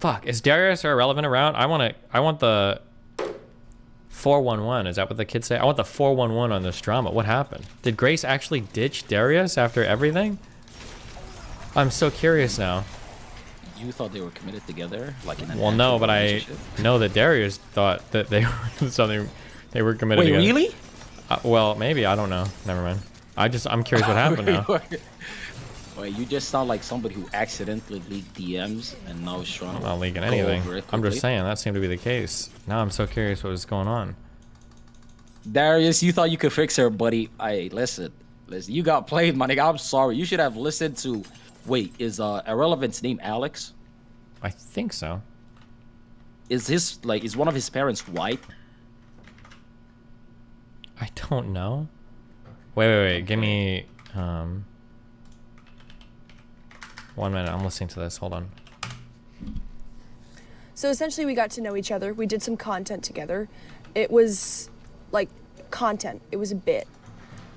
Fuck, is Darius or Irrelevant around? I want the 411. Is that what the kids say? I want the 411 on this drama. What happened? Did Grace actually ditch Darius after everything? I'm so curious now. You thought they were committed together, like in an well, no, but I know that Darius thought that they were something. They were committed. Wait, together. Really? Well, maybe I don't know. Never mind. I'm curious what happened now. Wait, you just sound like somebody who accidentally leaked DMs and now is trying I'm to not leaking go anything. over it I'm just quickly. saying that seemed to be the case. Now I'm so curious what was going on. Darius, you thought you could fix her, buddy. Listen, you got played, my nigga. I'm sorry. You should have listened to. Wait, is Irrelevant's name Alex? I think so. Is one of his parents white? I don't know. Wait. Give me 1 minute. I'm listening to this. Hold on. So essentially we got to know each other. We did some content together. It was like content. It was a bit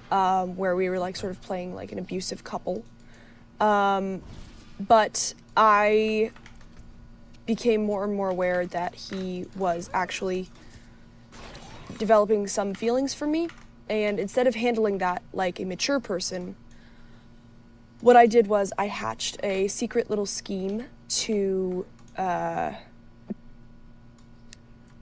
where we were like sort of playing like an abusive couple. But I became more and more aware that he was actually developing some feelings for me. And instead of handling that like a mature person, what I did was I hatched a secret little scheme to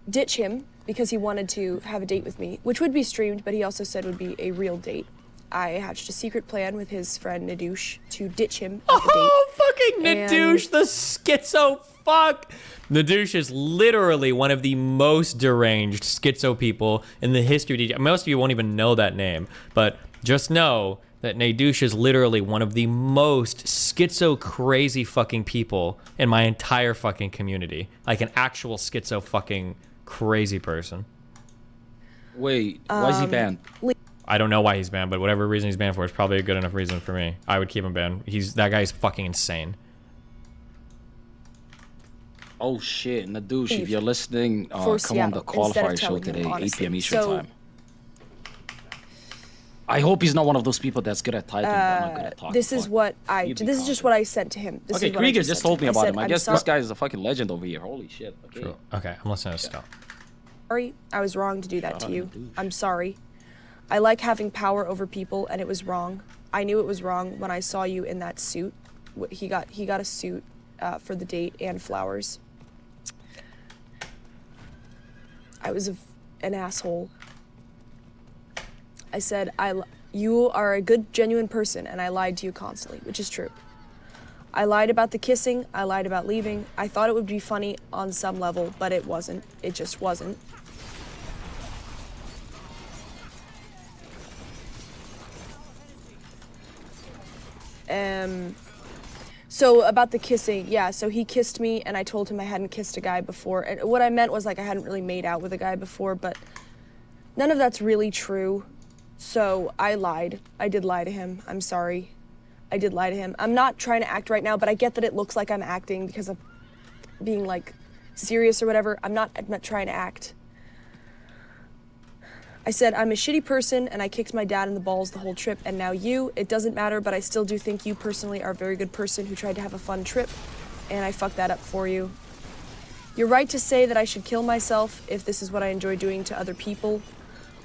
ditch him because he wanted to have a date with me, which would be streamed, but he also said would be a real date. I hatched a secret plan with his friend Nadoosh to ditch him at the date. Oh, fucking Nadoosh, the schizo fuck. Nadoosh is literally one of the most deranged schizo people in the history of DJ. Most of you won't even know that name, but just know that Nadoosh is literally one of the most schizo crazy fucking people in my entire fucking community. Like an actual schizo fucking crazy person. Wait, why is he banned? I don't know why he's banned, but whatever reason he's banned for is probably a good enough reason for me. I would keep him banned. That guy's fucking insane. Oh shit, Nadoosh, if you're listening, come on the Seattle, qualifier show telling him today, 8 honestly. p.m. Eastern time. I hope he's not one of those people that's good at typing, but not good at talking. This is what He'd be this is just what I sent to him. This Okay, is what I Krieger just sent told to me him. about said, him. I "I'm guess sorry- this guy is a fucking legend over here. Holy shit. Okay. True. Okay, I'm listening to Scott. Sorry, I was wrong to do that Shout to out you. Nadoosh. I'm sorry. I like having power over people, and it was wrong. I knew it was wrong when I saw you in that suit. He got a suit for the date and flowers. I was an asshole. I said, you are a good, genuine person, and I lied to you constantly, which is true. I lied about the kissing, I lied about leaving. I thought it would be funny on some level, but it wasn't. It just wasn't. So about the kissing, yeah, so he kissed me and I told him I hadn't kissed a guy before. And what I meant was like I hadn't really made out with a guy before, but none of that's really true. So I lied. I did lie to him. I'm sorry. I did lie to him. I'm not trying to act right now, but I get that it looks like I'm acting because of being like serious or whatever. I'm not trying to act. I said, I'm a shitty person and I kicked my dad in the balls the whole trip, and now you, it doesn't matter, but I still do think you personally are a very good person who tried to have a fun trip, and I fucked that up for you. You're right to say that I should kill myself if this is what I enjoy doing to other people.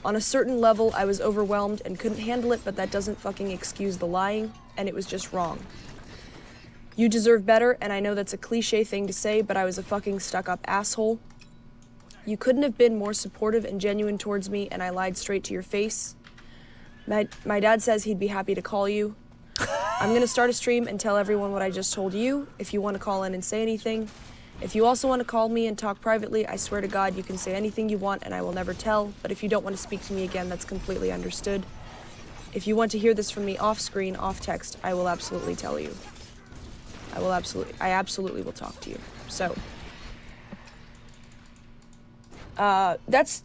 On a certain level, I was overwhelmed and couldn't handle it, but that doesn't fucking excuse the lying, and it was just wrong. You deserve better, and I know that's a cliche thing to say, but I was a fucking stuck-up asshole. You couldn't have been more supportive and genuine towards me, and I lied straight to your face. My dad says he'd be happy to call you. I'm gonna start a stream and tell everyone what I just told you, if you want to call in and say anything. If you also want to call me and talk privately, I swear to God you can say anything you want and I will never tell, but if you don't want to speak to me again, that's completely understood. If you want to hear this from me off screen, off text, I will absolutely tell you. I absolutely will talk to you. So, that's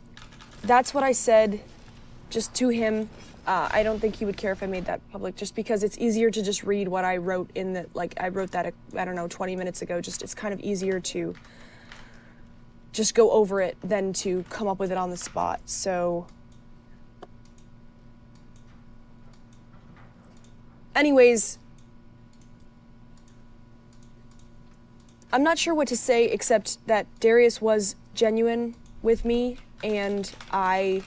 what I said just to him. I don't think he would care if I made that public, just because it's easier to just read what I wrote in the, like, I wrote that, I don't know, 20 minutes ago. Just, it's kind of easier to just go over it than to come up with it on the spot. So, anyways, I'm not sure what to say except that Darius was genuine with me, and I'm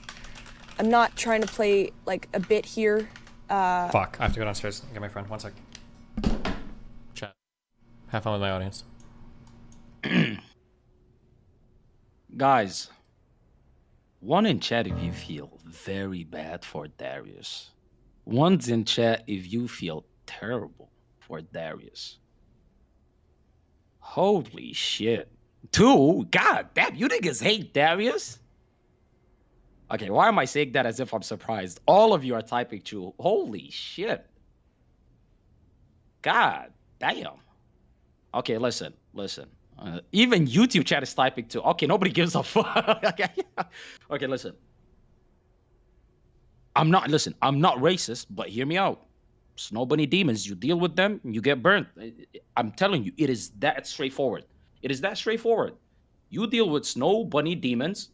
not trying to play like a bit here. Fuck, I have to go downstairs and get my friend. 1 sec. Chat. Have fun with my audience. Guys, one in chat if you feel very bad for Darius. One's in chat if you feel terrible for Darius. Holy shit. 2? God damn, you niggas hate Darius? Okay, why am I saying that as if I'm surprised? All of you are typing 2. Holy shit. God damn. Okay, listen. Even YouTube chat is typing 2. Okay, nobody gives a fuck. Okay, listen. I'm not racist, but hear me out. Snow bunny demons, you deal with them, you get burnt. I'm telling you, it is that straightforward. It is that straightforward. You deal with snow bunny demons,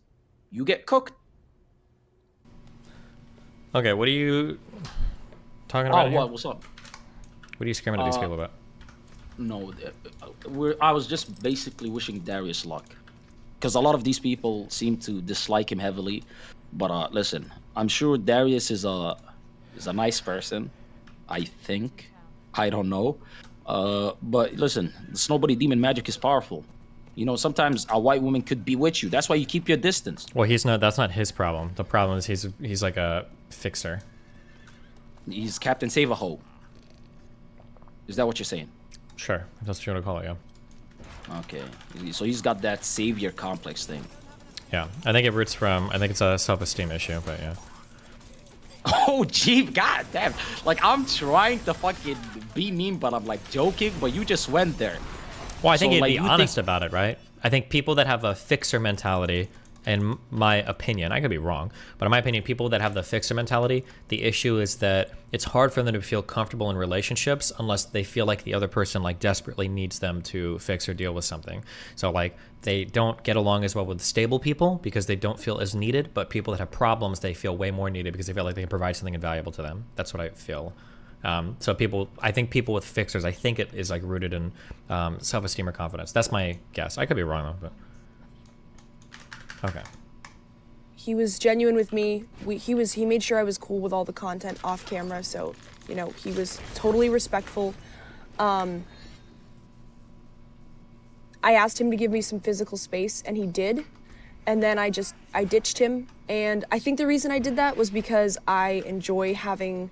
you get cooked. Okay, what are you talking about? Oh, what's up? What are you screaming at these people about? No, I was just basically wishing Darius luck, because a lot of these people seem to dislike him heavily. But listen, I'm sure Darius is a nice person. I think. I don't know. But listen, the Snow Bunny demon magic is powerful. You know, sometimes a white woman could bewitch you. That's why you keep your distance. Well, that's not his problem. The problem is he's like a fixer. He's Captain Save-A-Ho. Is that what you're saying? Sure, if that's what you want to call it, yeah. Okay. So he's got that savior complex thing. Yeah, I think it's a self-esteem issue, but yeah. Oh, gee, god damn. Like, I'm trying to fucking be mean, but I'm like joking, but you just went there. Well, I think you'd be honest about it, right? I think people that have a fixer mentality, in my opinion, I could be wrong, but in my opinion, people that have the fixer mentality, the issue is that it's hard for them to feel comfortable in relationships unless they feel like the other person like desperately needs them to fix or deal with something. So like they don't get along as well with stable people because they don't feel as needed, but people that have problems, they feel way more needed because they feel like they can provide something invaluable to them. That's what I feel. So I think people with fixers, I think it is like rooted in self-esteem or confidence. That's my guess. I could be wrong though, but okay. He was genuine with me. He made sure I was cool with all the content off camera, so, you know, he was totally respectful. I asked him to give me some physical space, and he did. And then I ditched him. And I think the reason I did that was because I enjoy having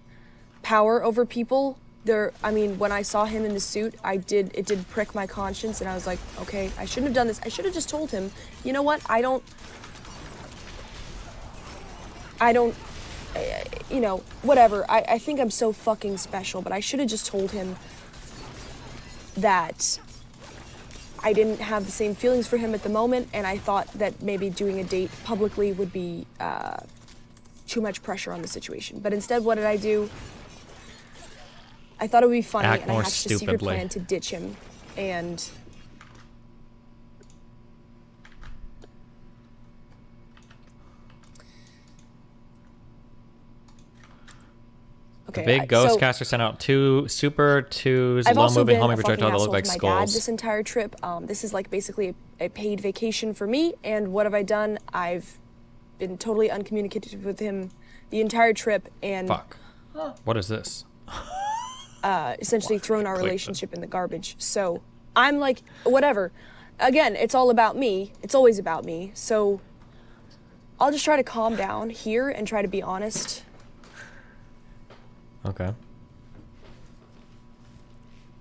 power over people. When I saw him in the suit, it did prick my conscience, and I was like, okay, I shouldn't have done this. I should have just told him, you know what, I don't, you know, whatever. I think I'm so fucking special, but I should have just told him that I didn't have the same feelings for him at the moment, and I thought that maybe doing a date publicly would be too much pressure on the situation. But instead, what did I do? I thought it would be funny, and I hatched a secret plan to ditch him, and the big ghost caster sent out 2 super 2s, low-moving homing projectile that look like skulls. I've also been a fucking asshole to my dad this entire trip. This is like basically a paid vacation for me, and what have I done? I've been totally uncommunicative with him the entire trip, and fuck. What is this? Essentially thrown our relationship in the garbage. So I'm like, whatever. Again, it's all about me. It's always about me. So I'll just try to calm down here and try to be honest. Okay.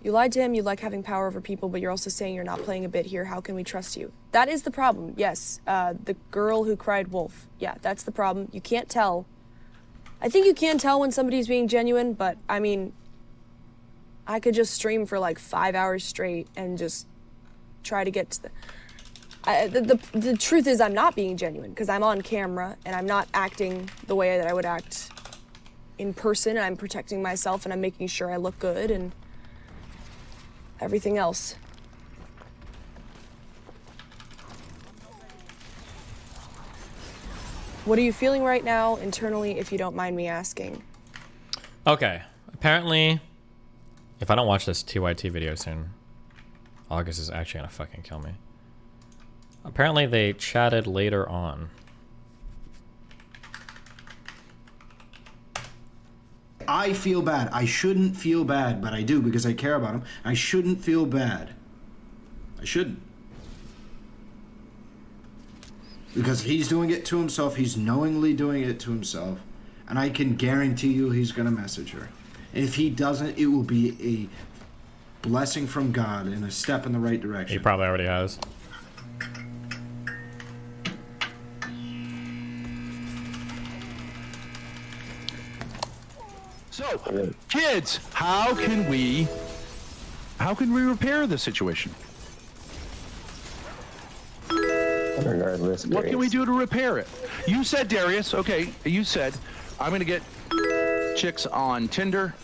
You lied to him, you like having power over people, but you're also saying you're not playing a bit here. How can we trust you? That is the problem, yes. The girl who cried wolf. Yeah, that's the problem. You can't tell. I think you can tell when somebody's being genuine, but I mean, I could just stream for like 5 hours straight and just try to get to the truth is I'm not being genuine because I'm on camera and I'm not acting the way that I would act in person, and I'm protecting myself and I'm making sure I look good and everything else. What are you feeling right now internally, if you don't mind me asking? Okay. Apparently, if I don't watch this TYT video soon, August is actually gonna fucking kill me. Apparently they chatted later on. I feel bad. I shouldn't feel bad, but I do because I care about him. I shouldn't feel bad. I shouldn't. Because he's doing it to himself. He's knowingly doing it to himself. And I can guarantee you he's going to message her. And if he doesn't, it will be a blessing from God and a step in the right direction. He probably already has. So, kids, how can we repair the situation? Regardless, What can we do to repair it? You said, Darius, okay, you said, I'm going to get chicks on Tinder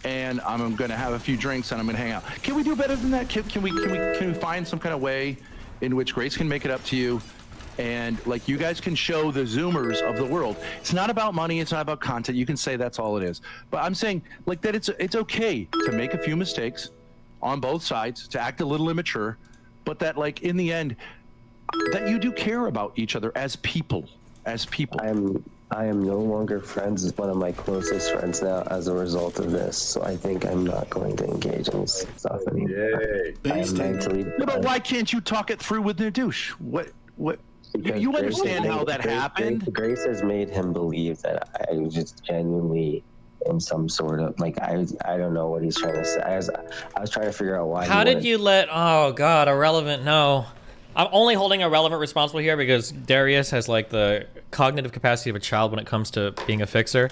and I'm going to have a few drinks and I'm going to hang out. Can we do better than that? Can we find some kind of way in which Grace can make it up to you and like you guys can show the Zoomers of the world? It's not about money, it's not about content. You can say that's all it is. But I'm saying like that it's okay to make a few mistakes on both sides, to act a little immature, but that like in the end that you do care about each other as people. I am no longer friends with one of my closest friends now as a result of this. So I think I'm not going to engage in this stuff anymore. I am mentally. Yeah, but why can't you talk it through with Nadouche? What? You understand how that happened? Grace has made him believe that I just genuinely am some sort of like I don't know what he's trying to say. I was trying to figure out why. How did you let? Oh God, irrelevant. No. I'm only holding irrelevant responsible here because Darius has like the cognitive capacity of a child when it comes to being a fixer.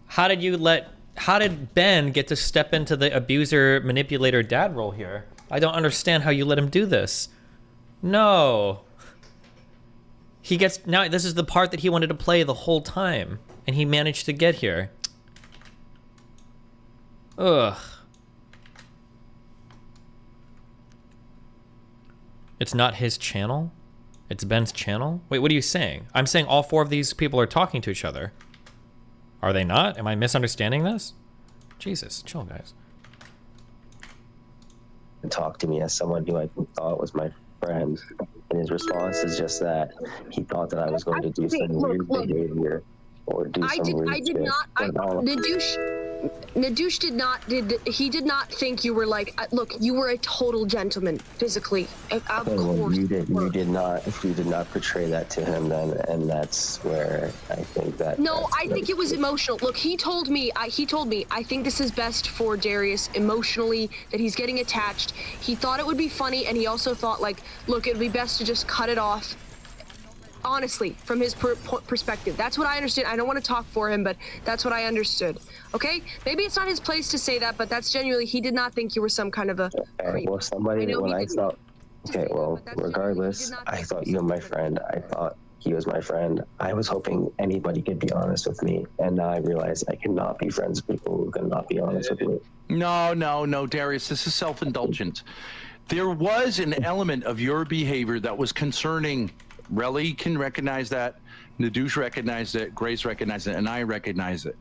How did Ben get to step into the abuser, manipulator dad role here? I don't understand how you let him do this. No. Now this is the part that he wanted to play the whole time and he managed to get here. Ugh. It's not his channel? It's Ben's channel? Wait, what are you saying? I'm saying all four of these people are talking to each other. Are they not? Am I misunderstanding this? Jesus, chill, guys. Talk to me as someone who I thought was my friend, and his response is just that he thought that I was going to do some weird behavior or do some weird shit. Nadouche did not think you were like, look, you were a total gentleman physically. Of course. You did not portray that to him then, and that's where I think that. No, I think it was emotional. Look, he told me, I think this is best for Darius emotionally, that he's getting attached. He thought it would be funny, and he also thought like, look, it'd be best to just cut it off. Honestly, from his perspective. That's what I understood. I don't want to talk for him, but that's what I understood. Okay? Maybe it's not his place to say that, but that's genuinely, he did not think you were some kind of a creep. Well, regardless, I thought you were my friend. I thought he was my friend. I was hoping anybody could be honest with me, and now I realize I cannot be friends with people who cannot be honest with me. No, Darius, this is self-indulgent. There was an element of your behavior that was concerning. Relly can recognize that, Nadouche recognized it, Grace recognized it, and I recognize it.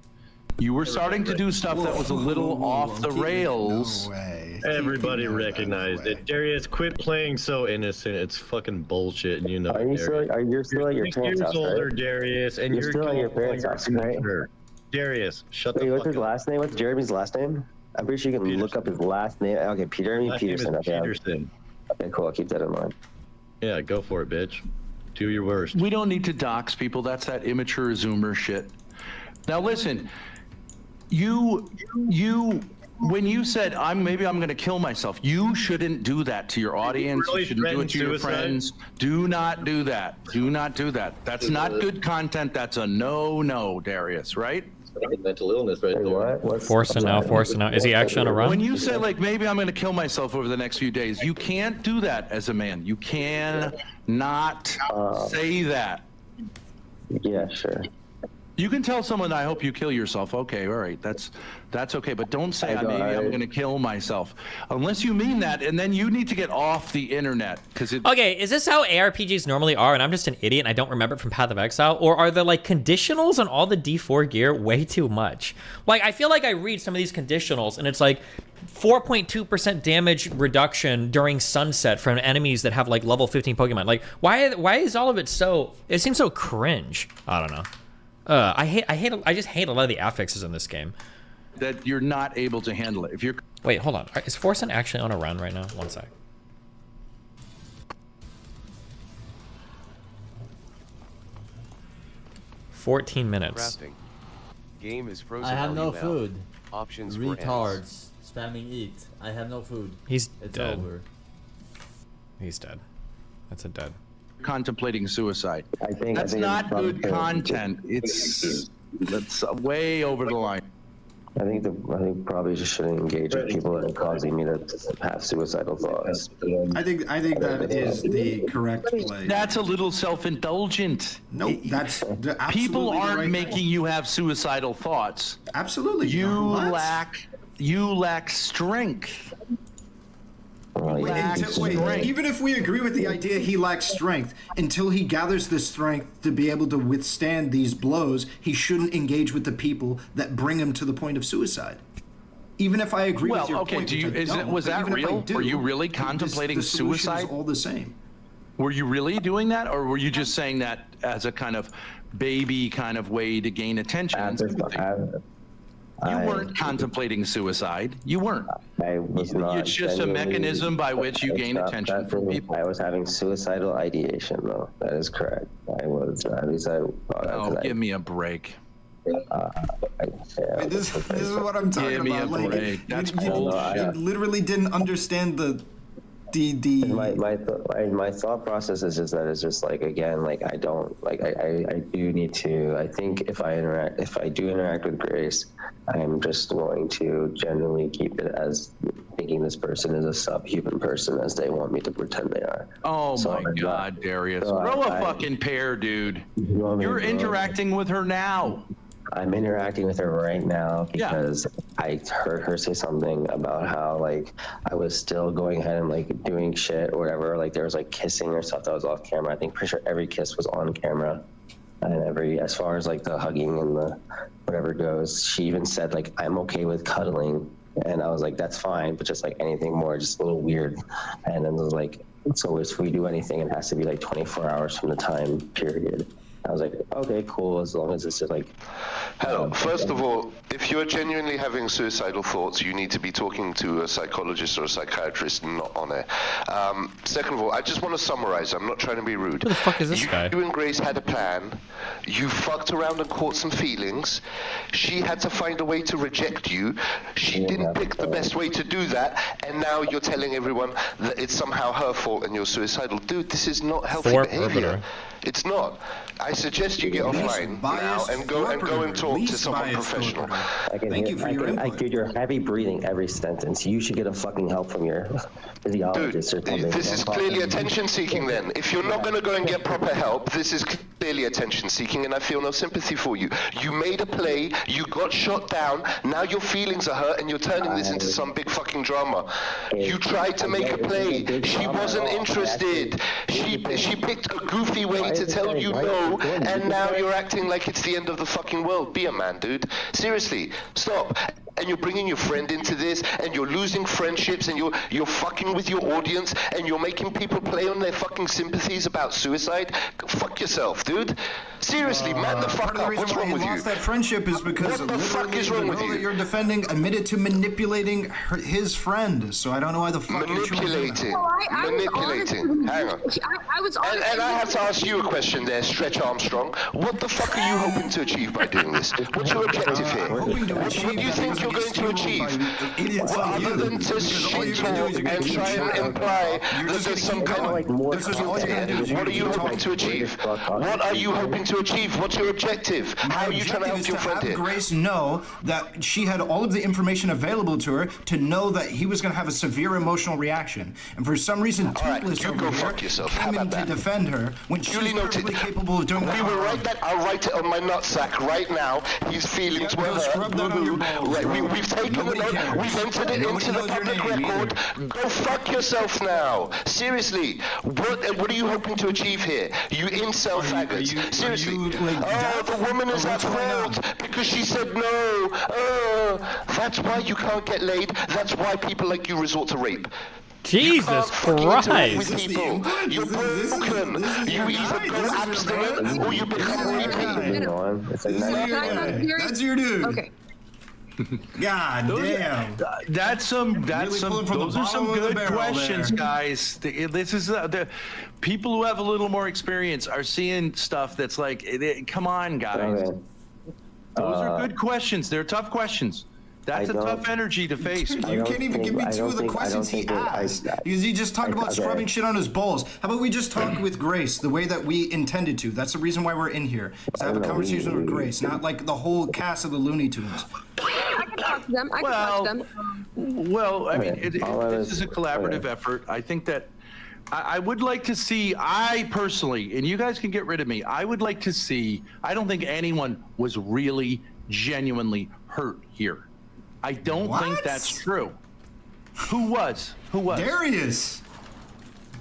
You were starting to do stuff that was a little off the rails. No way. Everybody recognized it. Darius, quit playing so innocent. It's fucking bullshit, and you know. Are you still at your parents' 6 years house, older, right? Darius, and You're still at your parents' house, right? Darius, shut Wait, the what's fuck his up. last name? What's Jeremy's last name? I'm pretty sure you can look up his last name. Okay, Jeremy Last name is Peterson. Okay, Peterson. okay, cool. I'll keep that in mind. Yeah, go for it, bitch. Do your worst. We don't need to dox people. That's that immature Zoomer shit. Now listen, when you said maybe I'm going to kill myself, you shouldn't do that to your audience. Really you shouldn't do it to your suicide? friends. Do not do that. Do not do that. That's not good content. That's a no, Darius, right? Mental illness right Wait, there. what? Forcing now. Is he actually on a run? When you say like maybe I'm going to kill myself over the next few days, you can't do that as a man. You can not say that. Yeah, sure. You can tell someone, I hope you kill yourself. Okay, all right, that's okay. But don't say maybe I'm going to kill myself, unless you mean that, and then you need to get off the internet because it. Okay, is this how ARPGs normally are, and I'm just an idiot and I don't remember it from Path of Exile? Or are the like conditionals on all the D4 gear way too much? Like, I feel like I read some of these conditionals and it's like, 4.2% damage reduction during sunset from enemies that have like level 15 Pokemon. Like, why is all of it so? It seems so cringe. I don't know. I just hate a lot of the affixes in this game. That you're not able to handle it. If you're Wait, hold on. Is Forsen actually on a run right now? One sec. $14 minutes. Crafting. Game is frozen. I have on no email. food. Options for ends. Retards. Spamming eat. I have no food. He's It's dead. over. He's dead. That's a dead. contemplating suicide. I That's think not it's probably good content. That's way over the line. I think probably just shouldn't engage with people that are causing me to have suicidal thoughts. I think that is the correct play. That's a little self-indulgent. Nope, that's the, absolutely People the aren't right making call. you have suicidal thoughts. Absolutely. You What? lack strength. Wait, even if we agree with the idea he lacks strength, until he gathers the strength to be able to withstand these blows, he shouldn't engage with the people that bring him to the point of suicide. Even if I agree with your point, was that real? Were you really contemplating the solution suicide? is all the same. Were you really doing that, or were you just saying that as a kind of baby kind of way to gain attention? and sympathy? You weren't contemplating suicide. You weren't. I was not. It's just a mechanism by which you gain attention from people. I was having suicidal ideation, though. That is correct. I was. At least I thought. Oh, give me a break. Wait, this is what I'm talking Give me about. a break. That's you bullshit. literally didn't understand the. My thought process is just that it's just like, again, like I don't like I do need to. I think if I do interact with Grace, I'm just going to generally keep it as thinking this person is a subhuman person as they want me to pretend they are. Oh So my I'm God, not- Darius. so Grow a I- fucking pair, dude. You want me to You're grow? interacting with her now. I'm interacting with her right now Yeah. because I heard her say something about how like I was still going ahead and like doing shit or whatever. Like there was like kissing or stuff that was off camera. I think pretty sure every kiss was on camera, and as far as like the hugging and the whatever goes, she even said like I'm okay with cuddling, and I was like that's fine, but just like anything more, just a little weird. And then it was like, so if we do anything, it has to be like 24 hours from the time period. I was like, okay, cool, as long as it's just like... Hello. First of all, if you're genuinely having suicidal thoughts, you need to be talking to a psychologist or a psychiatrist, not on air. Second of all, I just want to summarize. I'm not trying to be rude. Who the fuck is this guy? You and Grace had a plan. You fucked around and caught some feelings. She had to find a way to reject you. She didn't pick the best way to do that, and now you're telling everyone that it's somehow her fault and you're suicidal. Dude, this is not healthy Thorp behavior. Orbiter. It's not. I suggest you get offline now and go and talk to someone professional. Thank you for your input. Dude, you're heavy breathing every sentence. You should get a fucking help from your physiologist or something. This is clearly attention seeking then. If you're not going to go and get proper help, this is clearly attention seeking, and I feel no sympathy for you. You made a play, you got shot down, now your feelings are hurt and you're turning this into some big fucking drama. You tried to make a play. She wasn't interested. She picked a goofy way to tell you no, and now you're acting like it's the end of the fucking world. Be a man, dude. Seriously, stop. And you're bringing your friend into this, and you're losing friendships, and you're fucking with your audience, and you're making people play on their fucking sympathies about suicide. Fuck yourself, dude. Seriously, man the fuck Part of the up. reason What's why wrong he with you? lost that friendship is because What the fuck is wrong with girl that you? you're defending admitted to manipulating his friend. So I don't know why the fuck you're choosing Manipulating. that. Manipulating. Hang on. I was honest. And I have to ask you a question there, Stretch Armstrong. What the fuck are you hoping to achieve by doing this? What's your objective here? Hoping to What achieve do you that think he you're going doesn't to get screwed achieve? by idiots Well, like other you. than to Because all you're shit gonna do talk is you're gonna and keep try and chatting. imply You're that just there's gonna some keep kind going. of... This is all you're gonna do is you're What are you gonna keep hoping to talking. achieve? What are you hoping to achieve? What's your objective? How are you trying to help your friend have here? Grace know that she had all of the information available to her to know that he was going to have a severe emotional reaction. And for some reason, right, Toothless you over go here fuck yourself. How came in about to that? defend her when Duly she's noted. perfectly capable of doing that. We will write that. I'll write it on my nutsack right now. His feelings Yeah, were go hurt. scrub that on your balls Right, We've taken the note. We've entered it into the public record. Go fuck yourself now. Seriously, what are you hoping to achieve here? You incel faggots. Seriously. The woman is at fault because she said no. That's why you can't get laid. That's why people like you resort to rape. Jesus Christ. You're broken. You either go abstinent or you become rapey. That's your dude. Okay. God damn. Those are some good questions, guys. This is the people who have a little more experience are seeing stuff that's like, come on, guys. Okay. Those are good questions. They're tough questions. That's a tough energy to face. Dude, you can't even give me two of the questions he asked because he just talked about scrubbing shit on his balls. How about we just talk with Grace the way that we intended to? That's the reason why we're in here. To have a conversation with Grace, not like the whole cast of the Looney Tunes. I can talk to them. I can talk to them. Well, I mean, this is a collaborative effort. I think that I would like to see, I personally, and you guys can get rid of me, I would like to see, I don't think anyone was really genuinely hurt here. I don't think that's true. Who was? Darius.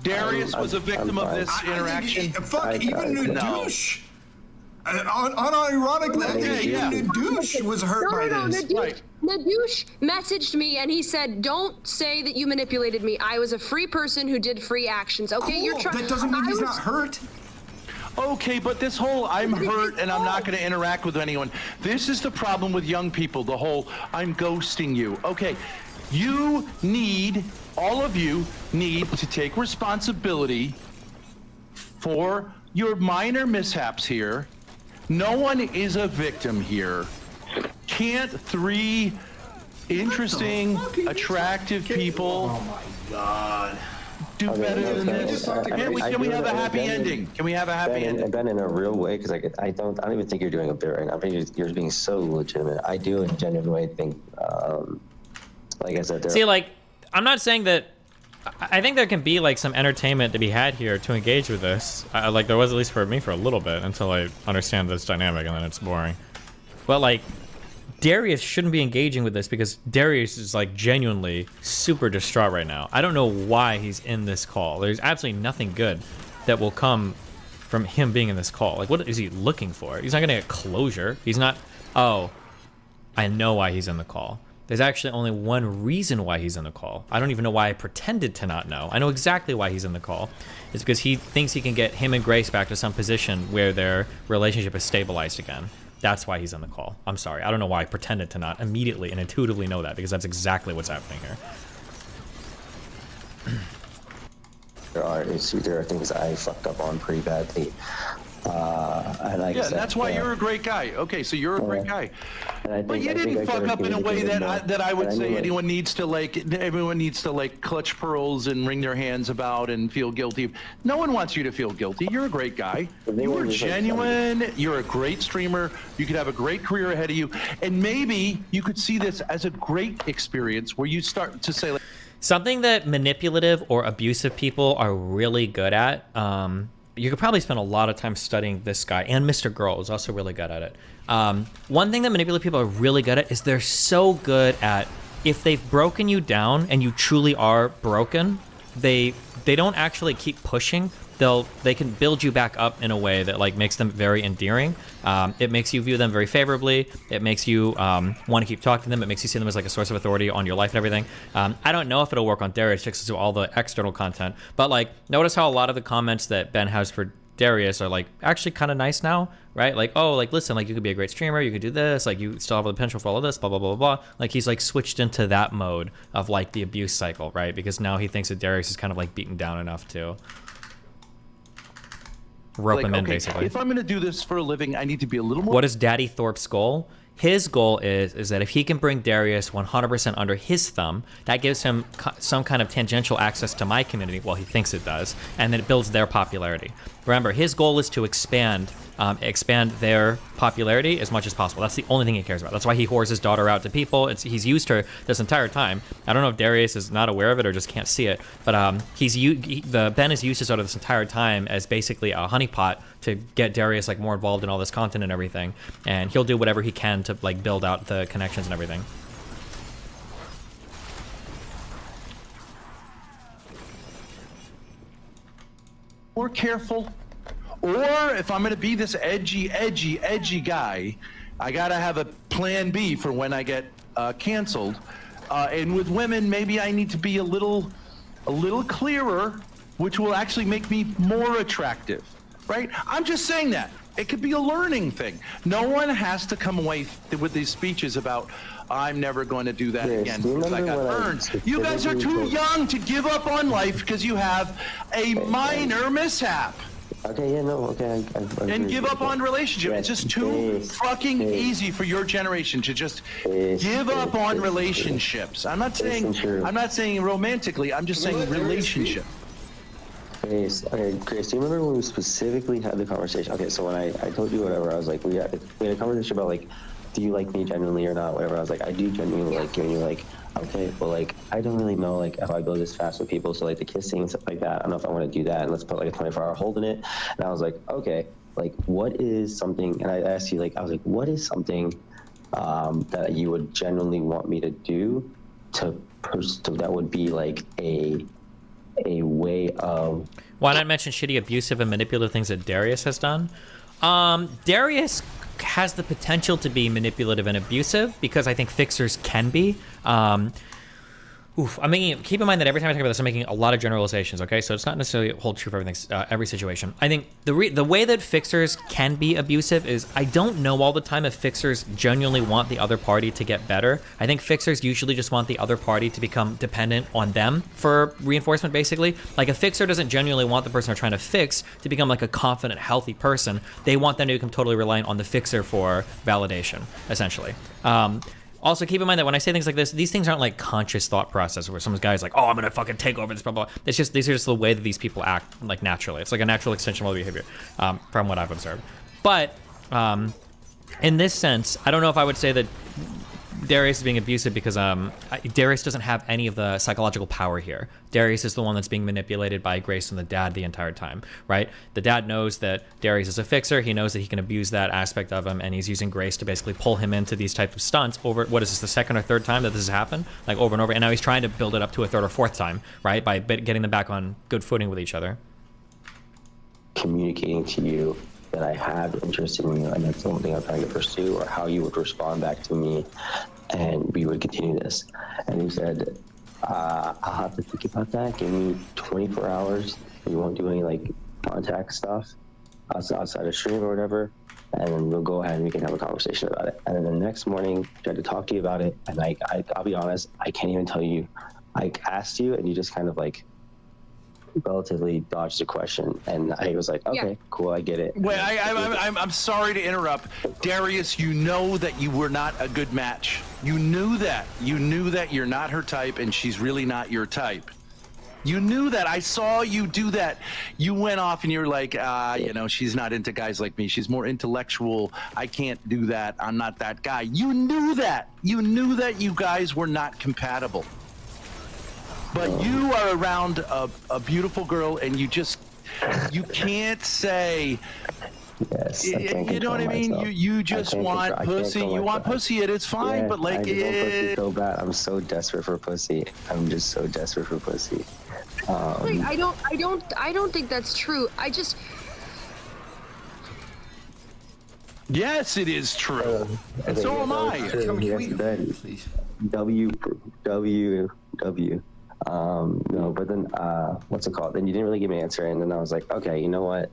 Darius was a victim of this interaction. Even the douche. Unironically, even the douche was hurt by this. Nadouche messaged me and he said, "Don't say that you manipulated me. I was a free person who did free actions." Okay, you're trying. That doesn't mean he's not hurt. Okay, but this whole I'm hurt and I'm not going to interact with anyone. This is the problem with young people, the whole I'm ghosting you. Okay, all of you need to take responsibility for your minor mishaps here. No one is a victim here. Can't three interesting, attractive people do better than this? Can we have a happy ending? Can we have a happy ending? Ben, in a real way, because I don't even think you're doing a bit right now. I think you're being so legitimate. I do in a genuine way think, like I said, see, like, I'm not saying that. I think there can be like some entertainment to be had here to engage with this. Like there was at least for me for a little bit until I understand this dynamic, and then it's boring. But like, Darius shouldn't be engaging with this because Darius is like genuinely super distraught right now. I don't know why he's in this call. There's absolutely nothing good that will come from him being in this call. Like, what is he looking for? He's not gonna get closure. He's not. Oh, I know why he's in the call. There's actually only one reason why he's in the call. I don't even know why I pretended to not know. I know exactly why he's in the call. It's because he thinks he can get him and Grace back to some position where their relationship is stabilized again. That's why he's in the call. I'm sorry. I don't know why I pretended to not immediately and intuitively know that, because that's exactly what's happening here. There are things I fucked up on pretty badly. And like yeah, that's why you're a great guy. Okay, so you're a great guy. But you didn't fuck up in a way that I would say everyone needs to like clutch pearls and wring their hands about and feel guilty. No one wants you to feel guilty. You're a great guy. You were genuine. You're a great streamer. You could have a great career ahead of you. And maybe you could see this as a great experience where you start to say like, something that manipulative or abusive people are really good at. You could probably spend a lot of time studying this guy, and Mr. Girl is also really good at it. One thing that manipulative people are really good at is they're so good at, if they've broken you down and you truly are broken, they don't actually keep pushing. They can build you back up in a way that like makes them very endearing. It makes you view them very favorably. It makes you want to keep talking to them. It makes you see them as like a source of authority on your life and everything. I don't know if it'll work on Darius just to all the external content, but like notice how a lot of the comments that Ben has for Darius are like actually kind of nice now, right? Like, oh, like listen, like you could be a great streamer, you could do this, like you still have the potential for all of this, blah blah blah blah blah. Like he's like switched into that mode of like the abuse cycle, right? Because now he thinks that Darius is kind of like beaten down enough to rope him in, basically. If I'm going to do this for a living, I need to be a little more. What is Daddy Thorp's goal? His goal is that if he can bring Darius 100% under his thumb, that gives him some kind of tangential access to my community. Well, he thinks it does, and then it builds their popularity. Remember, his goal is to expand their popularity as much as possible. That's the only thing he cares about. That's why he whores his daughter out to people. He's used her this entire time. I don't know if Darius is not aware of it or just can't see it, but Ben has used his daughter this entire time as basically a honeypot to get Darius like more involved in all this content and everything. And he'll do whatever he can to like build out the connections and everything. more careful. Or if I'm going to be this edgy guy, I got to have a plan B for when I get canceled. And with women, maybe I need to be a little clearer, which will actually make me more attractive, right? I'm just saying that. It could be a learning thing. No one has to come away with these speeches about, I'm never going to do that again because I got burned. You guys are too young to give up on life because you have a minor mishap. Okay, yeah, no, okay. And give up on relationship. It's just too fucking easy for your generation to just give up on relationships. I'm not saying romantically. I'm just saying relationship. Grace, okay, Grace, do you remember when we specifically had the conversation? Okay, so when I told you whatever, I was like, we had a conversation about like, do you like me genuinely or not? Whatever. I was like, I do genuinely like you, and you're like, okay, well, like, I don't really know, like, if I go this fast with people, so like the kissing and stuff like that, I don't know if I want to do that, and let's put like a 24-hour hold in it. And I was like, okay, like, what is something? And I asked you, like, I was like, what is something that you would genuinely want me to do that would be like a way of. Why not mention shitty, abusive, and manipulative things that Darius has done? Darius has the potential to be manipulative and abusive because I think fixers can be. I mean, keep in mind that every time I talk about this, I'm making a lot of generalizations, okay? So it's not necessarily hold true for everything, every situation. I think the way that fixers can be abusive is I don't know all the time if fixers genuinely want the other party to get better. I think fixers usually just want the other party to become dependent on them for reinforcement, basically. Like a fixer doesn't genuinely want the person they're trying to fix to become like a confident, healthy person. They want them to become totally reliant on the fixer for validation, essentially. Also, keep in mind that when I say things like this, these things aren't like conscious thought process where some guy's like, oh, I'm going to fucking take over this, blah, blah. It's just, these are just the way that these people act, like naturally. It's like a natural extension of their behavior, from what I've observed. But in this sense, I don't know if I would say that Darius is being abusive because Darius doesn't have any of the psychological power here. Darius is the one that's being manipulated by Grace and the dad the entire time, right? The dad knows that Darius is a fixer. He knows that he can abuse that aspect of him, and he's using Grace to basically pull him into these types of stunts over, what is this, the second or third time that this has happened? Like over and over, and now he's trying to build it up to a third or fourth time, right? By getting them back on good footing with each other. Communicating to you that I have interest in you, and that's something I'm trying to pursue, or how you would respond back to me, and we would continue this. And you said, I'll have to think about that. Give me 24 hours. We won't do any like contact stuff outside of stream or whatever, and then we'll go ahead and we can have a conversation about it. And then the next morning, I tried to talk to you about it, and I'll be honest, I can't even tell you. I asked you, and you just kind of like relatively dodged the question, and I was like, okay, cool, I get it. Wait, I'm sorry to interrupt. Darius, you know that you were not a good match. You knew that. You knew that you're not her type, and she's really not your type. You knew that. I saw you do that. You went off and you're like, she's not into guys like me. She's more intellectual. I can't do that. I'm not that guy. You knew that. You knew that you guys were not compatible. But you are around a beautiful girl, and you can't say, yes, you know what I mean? You just want pussy. You want pussy, and it's fine, but like I want pussy so bad. I'm so desperate for pussy. I'm just so desperate for pussy. I don't think that's true. Yes, it is true. And so am I. Please. W. No, but then, what's it called? Then you didn't really give me an answer, and then I was like, okay, you know what?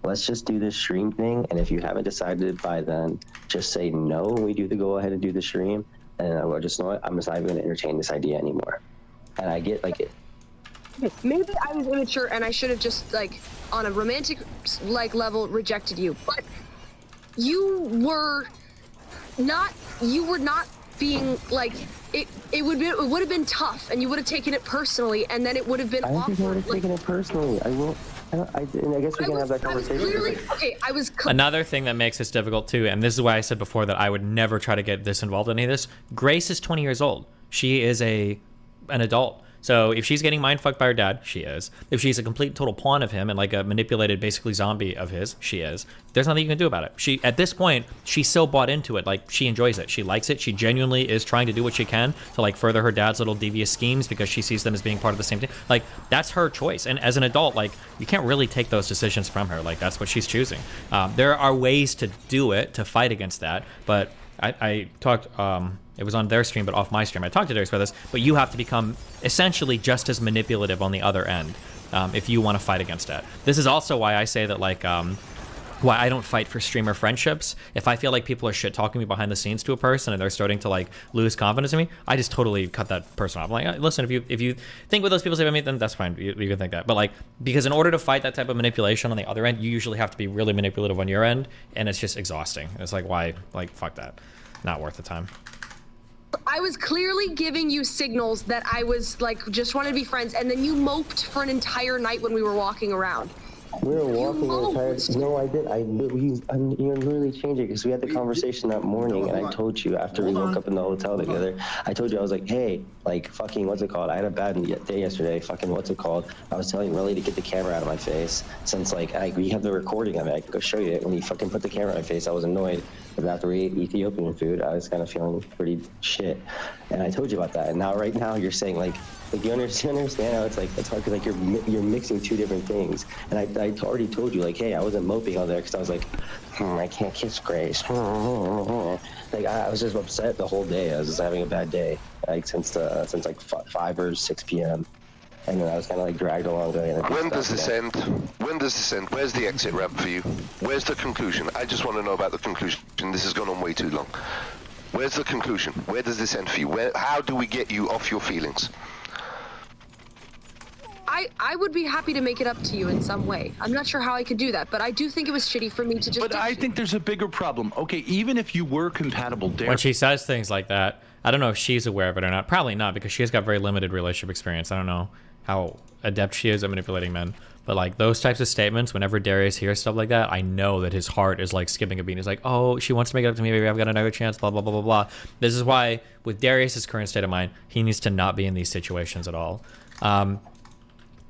Let's just do this stream thing, and if you haven't decided by then, just say no when we do the go ahead and do the stream, and I will just know what, I'm just not even going to entertain this idea anymore. And I get like it. Maybe I was immature and I should have just like on a romantic like level rejected you, but you were not being like it would have been tough, and you would have taken it personally, and then it would have been awkward. I don't think I would have taken it personally. I guess we can have that conversation. Another thing that makes this difficult too, and this is why I said before that I would never try to get this involved in any of this. Grace is 20 years old. She is an adult. So if she's getting mind fucked by her dad, she is. If she's a complete total pawn of him and like a manipulated basically zombie of his, she is. There's nothing you can do about it. She, at this point, she's so bought into it. Like, she enjoys it. She likes it. She genuinely is trying to do what she can to like further her dad's little devious schemes because she sees them as being part of the same thing. Like, that's her choice. And as an adult, like, you can't really take those decisions from her. Like, that's what she's choosing. There are ways to do it, to fight against that. But I talked, it was on their stream, but off my stream. I talked to Darius about this, but you have to become essentially just as manipulative on the other end if you want to fight against that. This is also why I say that, like, why I don't fight for streamer friendships. If I feel like people are shit talking me behind the scenes to a person and they're starting to like lose confidence in me, I just totally cut that person off. I'm like, listen, if you think what those people say about me, then that's fine. You can think that. But like, because in order to fight that type of manipulation on the other end, you usually have to be really manipulative on your end, and it's just exhausting. It's like, why? Like, fuck that. Not worth the time. I was clearly giving you signals that I was like, just wanted to be friends, and then you moped for an entire night when we were walking around. We were walking the entire. No, I did. You're literally changing because we had the conversation that morning, and I told you after we woke up in the hotel together. I told you I was like, hey, like fucking what's it called? I had a bad day yesterday. Fucking what's it called? I was telling Riley to get the camera out of my face since like we have the recording of it. I can go show you it. When he fucking put the camera in my face, I was annoyed. But after we ate Ethiopian food, I was kind of feeling pretty shit, and I told you about that. And now, right now, you're saying like you understand how it's like it's hard because like you're mixing two different things. And I already told you like, hey, I wasn't moping on there because I was like, I can't kiss Grace. Like I was just upset the whole day. I was just having a bad day, like since like 5 or 6 p.m. And then I was kind of like dragged along going. When does this end? When does this end? Where's the exit ramp for you? Where's the conclusion? I just want to know about the conclusion. This has gone on way too long. Where's the conclusion? Where does this end for you? How do we get you off your feelings? I would be happy to make it up to you in some way. I'm not sure how I could do that, but I do think it was shitty for me to just. But I think there's a bigger problem. Okay, even if you were compatible, when she says things like that, I don't know if she's aware of it or not. Probably not, because she has got very limited relationship experience. I don't know how adept she is at manipulating men. But like those types of statements, whenever Darius hears stuff like that, I know that his heart is like skipping a beat. He's like, oh, she wants to make it up to me. Maybe I've got another chance, blah, blah, blah, blah, blah. This is why with Darius's current state of mind, he needs to not be in these situations at all.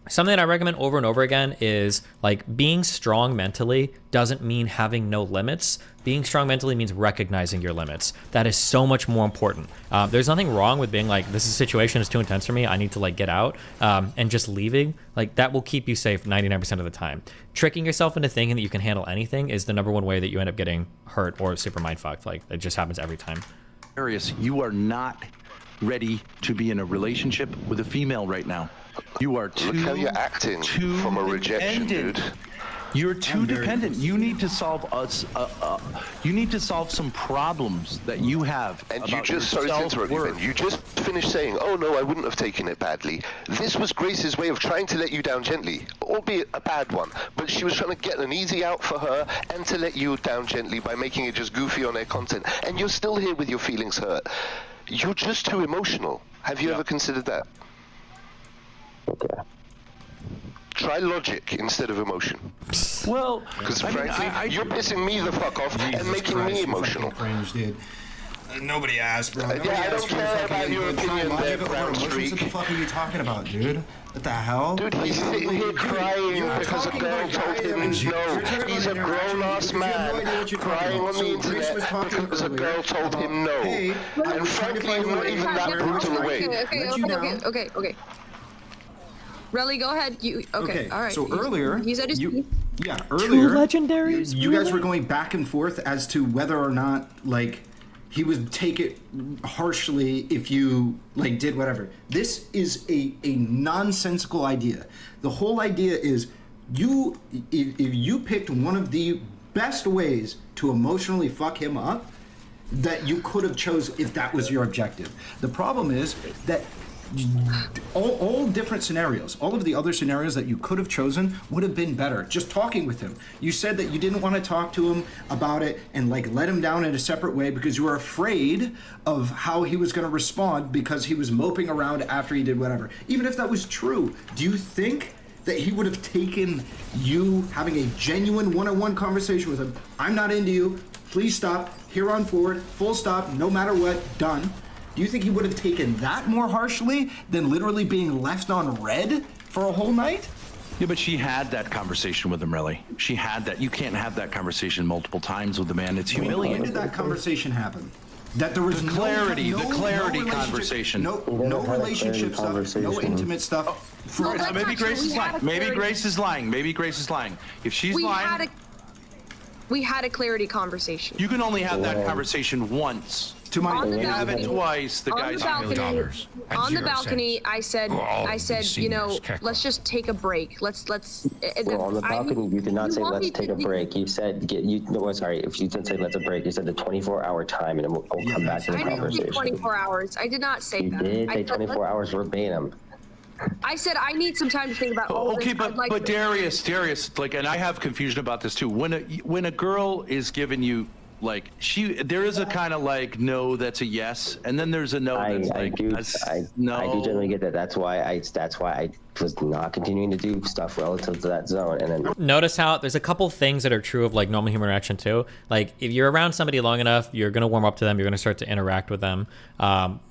Something that I recommend over and over again is like being strong mentally doesn't mean having no limits. Being strong mentally means recognizing your limits. That is so much more important. There's nothing wrong with being like, this situation is too intense for me. I need to like get out and just leaving. Like that will keep you safe 99% of the time. Tricking yourself into thinking that you can handle anything is the #1 way that you end up getting hurt or super mind fucked. Like it just happens every time. Darius, you are not ready to be in a relationship with a female right now. You are too. Look how you're acting from a rejection, dude. You're too dependent. You need to solve you need to solve some problems that you have. And you just, sorry to interrupt you, Ben, you just finished saying, oh no, I wouldn't have taken it badly. This was Grace's way of trying to let you down gently, albeit a bad one. But she was trying to get an easy out for her and to let you down gently by making it just goofy on her content. And you're still here with your feelings hurt. You're just too emotional. Have you ever considered that? Okay. Try logic instead of emotion. Well, because frankly, you're pissing me the fuck off and making me emotional. Cringe, dude. Nobody asked, bro. Nobody I don't care about your opinion there, Brown Streak. What the fuck are you talking about, dude? What the hell? Dude, he's sitting here crying because a girl told him no. He's a grown-ass man crying on the internet because a girl told him no. And frankly, you're not even that brutal away. Okay. Relly, go ahead. Okay, all right. So earlier, you said earlier, two legendaries. You guys were going back and forth as to whether or not like he would take it harshly if you like did whatever. This is a nonsensical idea. The whole idea is if you picked one of the best ways to emotionally fuck him up that you could have chose if that was your objective. The problem is that all different scenarios, all of the other scenarios that you could have chosen would have been better. Just talking with him. You said that you didn't want to talk to him about it and like let him down in a separate way because you were afraid of how he was going to respond because he was moping around after he did whatever. Even if that was true, do you think that he would have taken you having a genuine one-on-one conversation with him? I'm not into you. Please stop. Here on forward. Full stop. No matter what. Done. Do you think he would have taken that more harshly than literally being left on red for a whole night? Yeah, but she had that conversation with him, really. She had that. You can't have that conversation multiple times with the man. It's humiliating. When did that conversation happen? That there was the clarity conversation. No relationship stuff, no intimate stuff. Maybe Grace is lying. Maybe Grace is lying. Maybe Grace is lying. If she's lying, we had a clarity conversation. you can only have that conversation once. On the You have it balcony, twice. The guy's on the balcony, I said, you know, let's just take a break. Let's. Well, on the balcony, you did not say let's take a break. You said if you didn't say let's a break, you said the 24-hour time, and we'll come back to the conversation. I didn't say 24 hours. I did not say that. You did say 24 hours verbatim. I said I need some time to think about all Okay, this. but Darius, like, and I have confusion about this too. When a girl is giving you like there is a kind of like no that's a yes, and then there's a no that's no. I do generally get that. That's why I was not continuing to do stuff relative to that zone. And then notice how there's a couple things that are true of like normal human interaction too. Like if you're around somebody long enough, you're gonna warm up to them. You're gonna start to interact with them.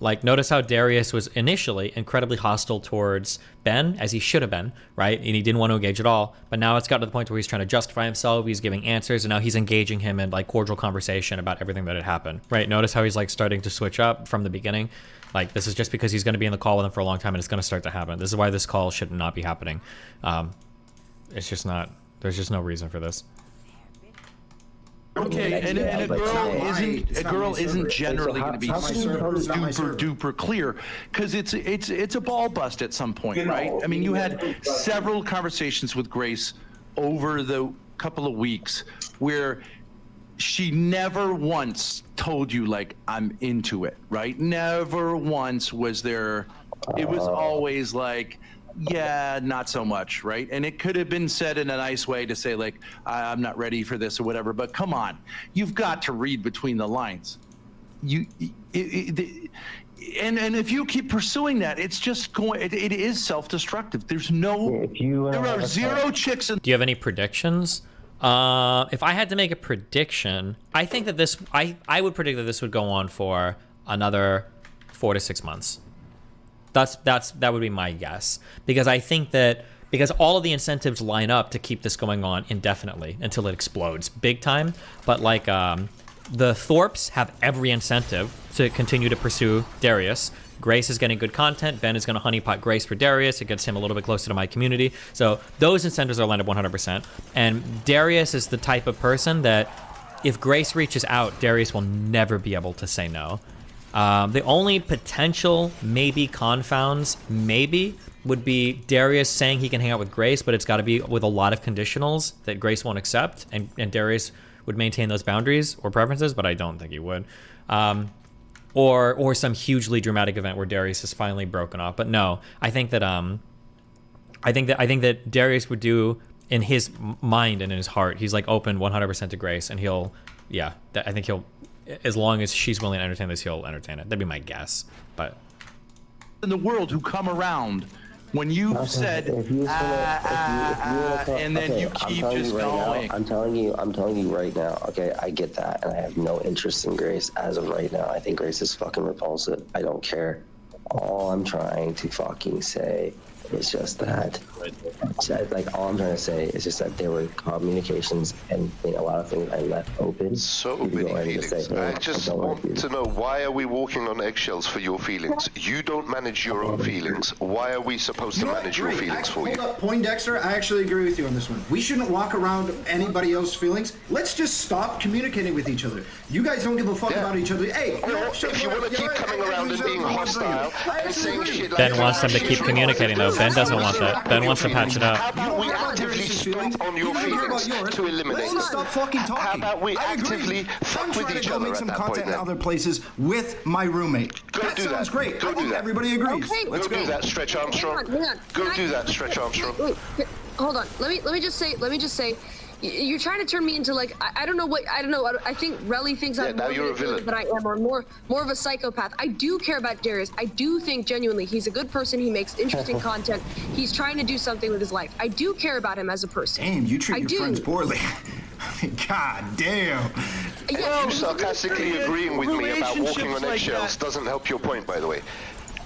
Like notice how Darius was initially incredibly hostile towards Ben, as he should have been, right? And he didn't want to engage at all. But now it's got to the point where he's trying to justify himself. He's giving answers, and now he's engaging him in like cordial conversation about everything that had happened, right? Notice how he's like starting to switch up from the beginning. Like this is just because he's going to be in the call with him for a long time, and it's going to start to happen. This is why this call should not be happening. It's just not. There's just no reason for this. Okay, and a girl isn't generally going to be super duper clear because it's a ball bust at some point, right? I mean, you had several conversations with Grace over the couple of weeks where she never once told you like I'm into it, right? Never once was there. It was always like, yeah, not so much, right? And it could have been said in a nice way to say like, I'm not ready for this or whatever, but come on, you've got to read between the lines. And if you keep pursuing that, it's just going, it is self-destructive. There's no, there are zero chicks in. Do you have any predictions? If I had to make a prediction, I think that this, I would predict that this would go on for another 4 to 6 months. That would be my guess, because I think that all of the incentives line up to keep this going on indefinitely until it explodes big time. But like the Thorps have every incentive to continue to pursue Darius. Grace is getting good content. Ben is going to honeypot Grace for Darius. It gets him a little bit closer to my community. So those incentives are lined up 100%. And Darius is the type of person that if Grace reaches out, Darius will never be able to say no. The only potential maybe confounds would be Darius saying he can hang out with Grace, but it's got to be with a lot of conditionals that Grace won't accept, and Darius would maintain those boundaries or preferences, but I don't think he would. Or some hugely dramatic event where Darius is finally broken off. But no, I think that Darius would do in his mind and in his heart, he's like open 100% to Grace, and I think he'll. As long as she's willing to entertain this, he'll entertain it. That'd be my guess. But in the world who come around when you've said and then you keep just going. I'm telling you right now. Okay, I get that, and I have no interest in Grace as of right now. I think Grace is fucking repulsive. I don't care. All I'm trying to fucking say is just that. Like all I'm trying to say is just that there were communications and a lot of things I left open. So many feelings. I just want to know, why are we walking on eggshells for your feelings? You don't manage your own feelings. Why are we supposed to manage your feelings for you? Hold up, Poindexter, I actually agree with you on this one. We shouldn't walk around anybody else's feelings. Let's just stop communicating with each other. You guys don't give a fuck about each other. Hey, if you want to keep coming around and being hostile and saying shit like Ben wants them to keep communicating though. Ben doesn't want that. Ben wants to patch it up. How about we actively stop on your feelings to eliminate them? Stop fucking talking. How about we actively fuck with each other make at some that point content in then? other places with my roommate. That sounds great. Go do that. Everybody agrees. Okay. Let's go do that, Stretch Armstrong. Hang on. Go do that, Stretch Armstrong. Wait, hold on. Let me just say. You're trying to turn me into like I don't know. I think Relly thinks I'm now more you're a villain than I am, or more of a psychopath. I do care about Darius. I do think genuinely he's a good person. He makes interesting content. He's trying to do something with his life. I do care about him as a person. Damn, you treat your friends poorly. God damn. Yeah, You sarcastically agreeing with me about walking relationships on like eggshells that- doesn't help your point, by the way.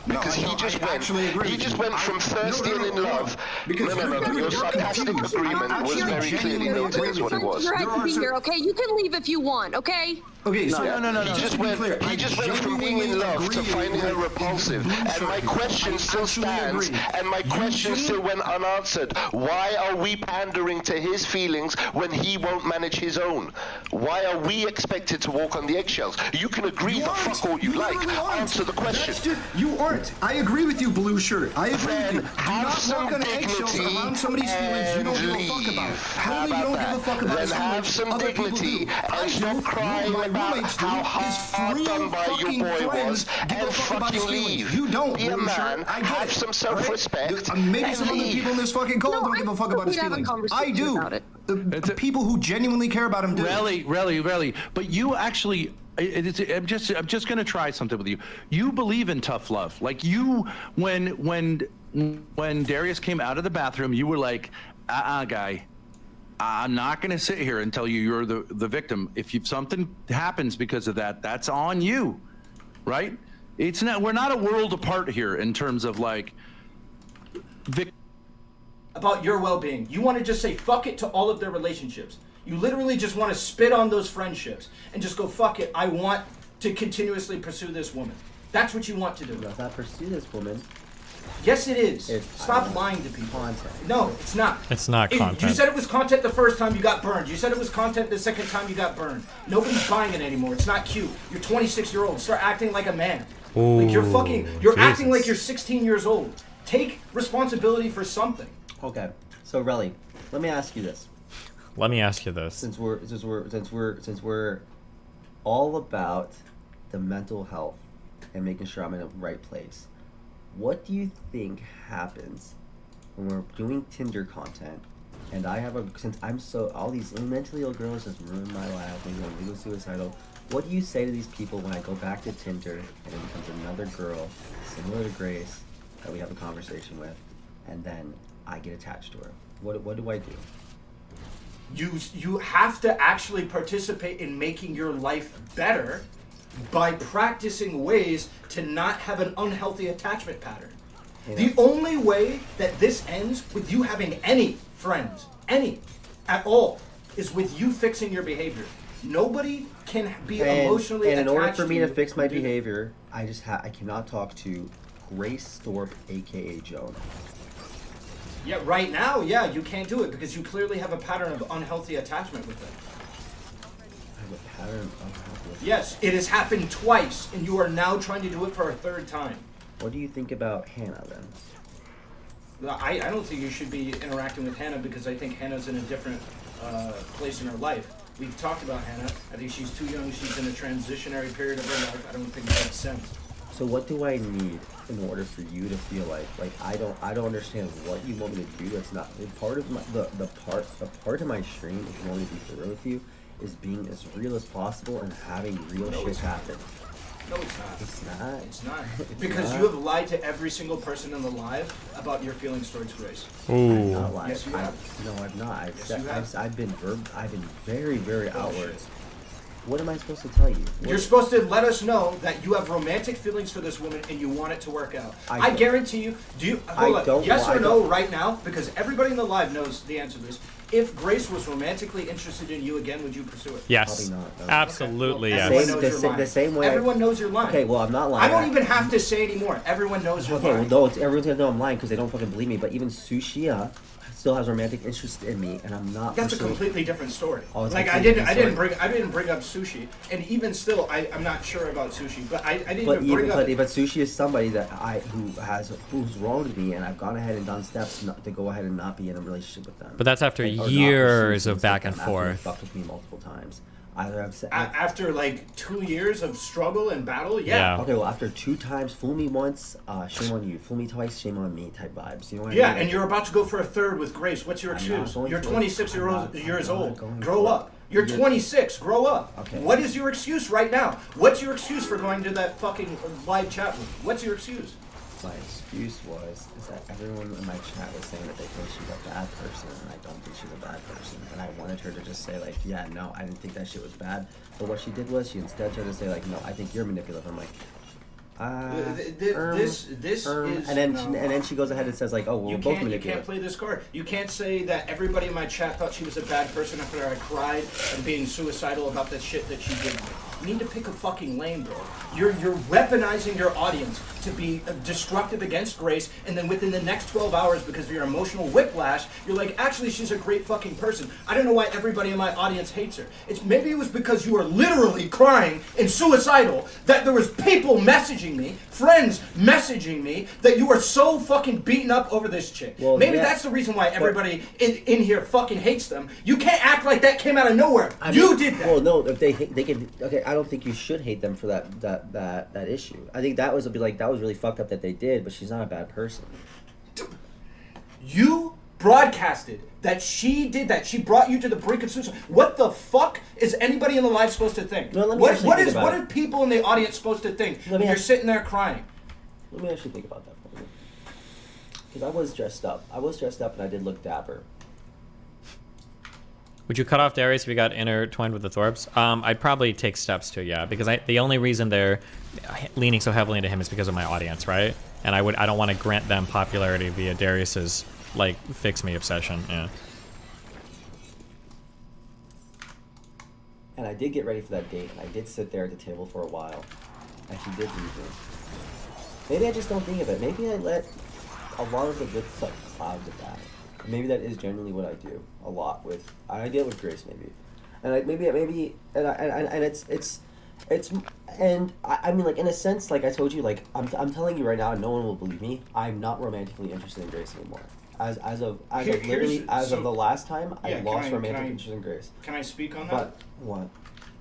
Because No, he just I went. actually agree He with just you. went from thirsty and in love. Because No. Your sarcastic confused. agreement I'm was actually very clearly genuinely noted as what it was. You're There to are be some- here, okay? You can leave if you want, okay? Okay, so No. He just went. He just went from being in love to finding her repulsive. And my question still stands. And my question still went unanswered. Why are we pandering to his feelings when he won't manage his own? Why are we expected to walk on the eggshells? You can agree the fuck all you like. Answer the question. You aren't. I agree with you, blue shirt. I agree with you. Then Do have not some walk on eggshells dignity around somebody's feelings you don't give a and fuck about. leave. How Clearly, you about don't give a fuck that? about Then his have feelings. some Other people dignity do. and I stop do. crying My about roommates do. how His hard real done by your fucking boy friends was give a and fuck about his fucking feelings. leave. You don't, Be a blue man, shirt. I get have it. some self-respect, Maybe and some other leave. people in this fucking call don't give a fuck about his we'd have a feelings. I conversation do. about it. The people who genuinely care about him do. Really. But you actually, I'm just gonna try something with you. You believe in tough love. Like you, when Darius came out of the bathroom, you were like, guy, I'm not gonna sit here and tell you you're the victim. If something happens because of that, that's on you, right? It's not. We're not a world apart here in terms of like. About your well-being. You want to just say fuck it to all of their relationships. You literally just want to spit on those friendships and just go fuck it. I want to continuously pursue this woman. That's what you want to do. No, not pursue this woman. Yes, it is. Stop I lying to people. Content. No, it's not. It's not content. You said it was content the first time you got burned. You said it was content the second time you got burned. Nobody's buying it anymore. It's not cute. You're 26-year-old. Start acting like a man. Like you're acting like you're 16 years old. Take responsibility for something. Okay, so Relly, let me ask you this. Let me ask you this. Since we're all about the mental health and making sure I'm in the right place, what do you think happens when we're doing Tinder content and I have all these mentally ill girls just ruin my life and I'm legal suicidal? What do you say to these people when I go back to Tinder and it becomes another girl similar to Grace that we have a conversation with, and then I get attached to her? What do I do? You have to actually participate in making your life better by practicing ways to not have an unhealthy attachment pattern. The only way that this ends with you having any friends, any at all, is with you fixing your behavior. Nobody can be emotionally attached. And in order for me to you fix my behavior, I cannot talk to Grace Thorp, aka Joan. Yeah, right now, yeah, you can't do it because you clearly have a pattern of unhealthy attachment with them. I have a pattern of unhealthy. Yes, it has happened twice, and you are now trying to do it for a third time. What do you think about Hannah then? I don't think you should be interacting with Hannah because I think Hannah's in a different place in her life. We've talked about Hannah. I think she's too young. She's in a transitionary period of her life. I don't think that makes sense. So what do I need in order for you to feel like I don't understand what you want me to do? That's not part of my the part of my stream, if you want me to be for real with you, is being as real as possible and having real shit happen. No, it's not. It's not. It's not. Because you have lied to every single person in the live about your feelings towards Grace. I'm not lying. Yes, you have. No, I've not. I've been very, very outwards. What am I supposed to tell you? You're supposed to let us know that you have romantic feelings for this woman and you want it to work out. I guarantee you. Do you? Yes or no right now? Because everybody in the live knows the answer to this. If Grace was romantically interested in you again, would you pursue it? Yes. Probably not. No. Absolutely, okay. yes. The same way. Everyone knows you're lying. Okay, well, I'm not lying. I don't even have to say anymore. Everyone knows you're lying. Okay, well, no, everyone's gonna know I'm lying because they don't fucking believe me. But even Sushia still has romantic interest in me, and I'm not. That's a completely different story. Oh, like I didn't bring up Sushi, and even still, I'm not sure about Sushi. But I didn't even bring up. But Sushi is somebody that who's wronged me, and I've gone ahead and done steps to go ahead and not be in a relationship with them. But that's after years of back and forth. Fucked with me multiple times. After like 2 years of struggle and battle, yeah. Okay, well, after 2 times, fool me once, shame on you. Fool me twice, shame on me type vibes. You know what I mean? And you're about to go for a third with Grace. What's your excuse? You're 26 years old. Grow up. You're 26. Grow up. Okay. What is your excuse right now? What's your excuse for going to that fucking live chat room? What's your excuse? My excuse is that everyone in my chat was saying that they think she's a bad person, and I don't think she's a bad person. and I wanted her to just say like, yeah, no, I didn't think that shit was bad. But what she did was she instead tried to say like, no, I think you're manipulative. I'm like, this is and then she goes ahead and says like, oh well, we're both manipulative. You can't play this card. You can't say that everybody in my chat thought she was a bad person after I cried and being suicidal about the shit that she did. You need to pick a fucking lane, bro. You're weaponizing your audience to be destructive against Grace, and then within the next 12 hours, because of your emotional whiplash, you're like, actually, she's a great fucking person. I don't know why everybody in my audience hates her. Maybe it was because you were literally crying and suicidal that there was people messaging me, friends messaging me, that you were so fucking beaten up over this chick. Well, maybe yeah, that's the reason why everybody in here fucking hates them. You can't act like that came out of nowhere. You did that. Well, no, if they can. Okay, I don't think you should hate them for that issue. I think that was really fucked up that they did, but she's not a bad person. You broadcasted that she did that. She brought you to the brink of suicide. What the fuck is anybody in the live supposed to think? No, let me what think about it. are people in the audience supposed to think when you're sitting there crying? Let me actually think about that for a minute. Because I was dressed up. And I did look dapper. Would you cut off Darius if you got intertwined with the Thorps? I'd probably take steps to, yeah, because the only reason they're leaning so heavily into him is because of my audience, right? And I don't want to grant them popularity via Darius's like fix me obsession. Yeah. And I did get ready for that date, and I did sit there at the table for a while, and she did leave me. Maybe I just don't think of it. Maybe I let a lot of the good stuff cloud the bad. Maybe that is genuinely what I do a lot with. I did it with Grace, maybe, and I mean, like, in a sense, like I told you, like I'm telling you right now, and no one will believe me. I'm not romantically interested in Grace anymore. As of the last time, I lost romantic interest in Grace. Can I speak on that? But what?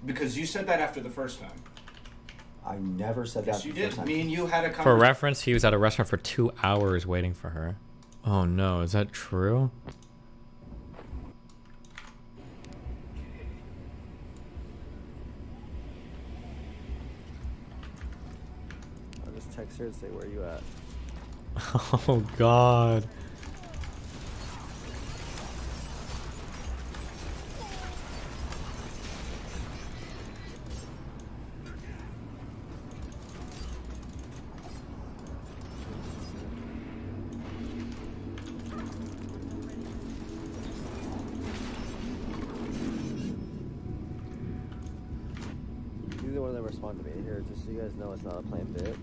Because you said that after the first time. I never said that. Yes, you did. Me and you had a conversation. For reference, he was at a restaurant for 2 hours waiting for her. Oh no, is that true? I'll just text her and say, where you at? Oh god. Either one of them respond to me here, just so you guys know it's not a planned bit.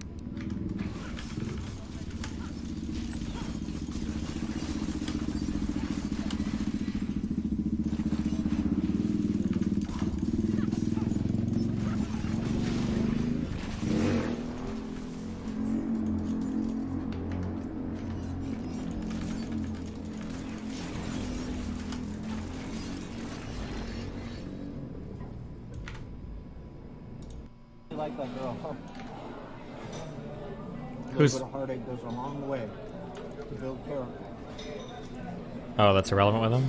Like that girl, huh? Who's? A little bit of heartache goes a long way to build character. Oh, that's irrelevant with him?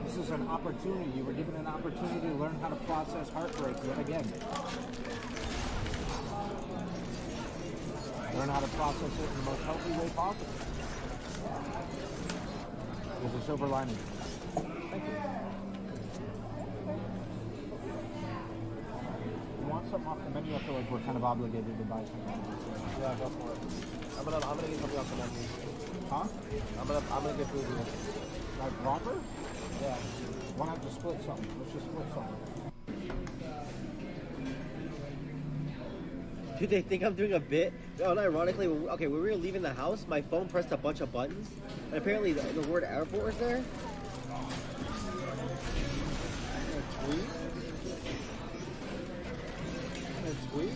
This is an opportunity. You were given an opportunity to learn how to process heartbreak yet again. Learn how to process it in the most healthy way possible. There's a silver lining. Thank you. Something off the menu, I feel like we're kind of obligated to buy something. Yeah, go for it. I'm gonna get something off the menu. Huh? I'm gonna get food here. Like proper? Yeah. Why not just split something? Let's just split something. Dude, they think I'm doing a bit. Unironically, okay, when we were leaving the house, my phone pressed a bunch of buttons, and apparently the word airport was there. Tweet? Tweet?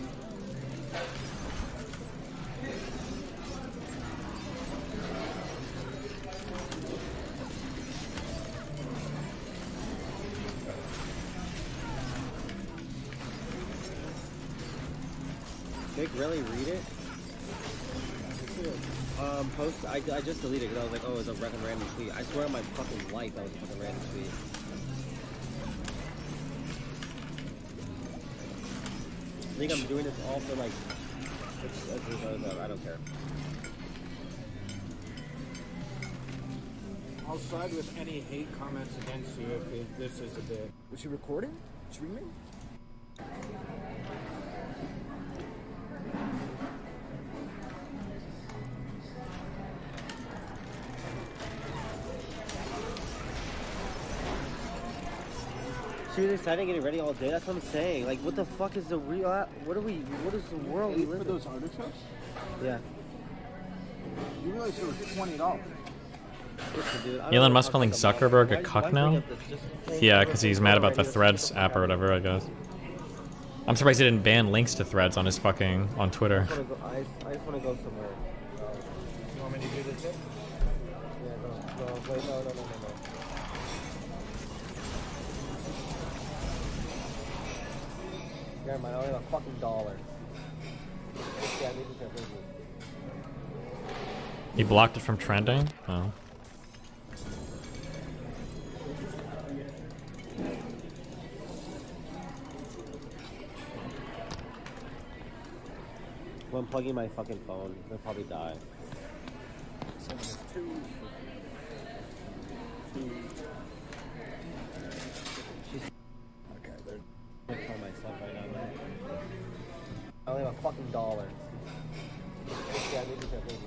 Nick, really read it? Post. I just deleted it because I was like, oh, it's a random tweet. I swear on my fucking life that was a fucking random tweet. I think I'm doing this all for like. I don't care. I'll side with any hate comments against you if this is a bit. Was she recording? Streaming? She was excited getting ready all day. That's what I'm saying. Like, what the fuck is the real? What is the world we live in? For those artichokes? Yeah. You realize they were $20. Elon Musk calling Zuckerberg a cuck now? Yeah, because he's mad about the Threads app or whatever, I guess. I'm surprised he didn't ban links to Threads on his fucking on Twitter. I just want to go somewhere. You want me to do this? Yeah, no. Wait, no. Yeah, man, I only have a fucking $1. Yeah, maybe you can lose it. He blocked it from trending? Oh. When plugging my fucking phone, they'll probably die. Okay, they're on myself right now, man. I only have a fucking $1. Yeah, maybe you can lose it.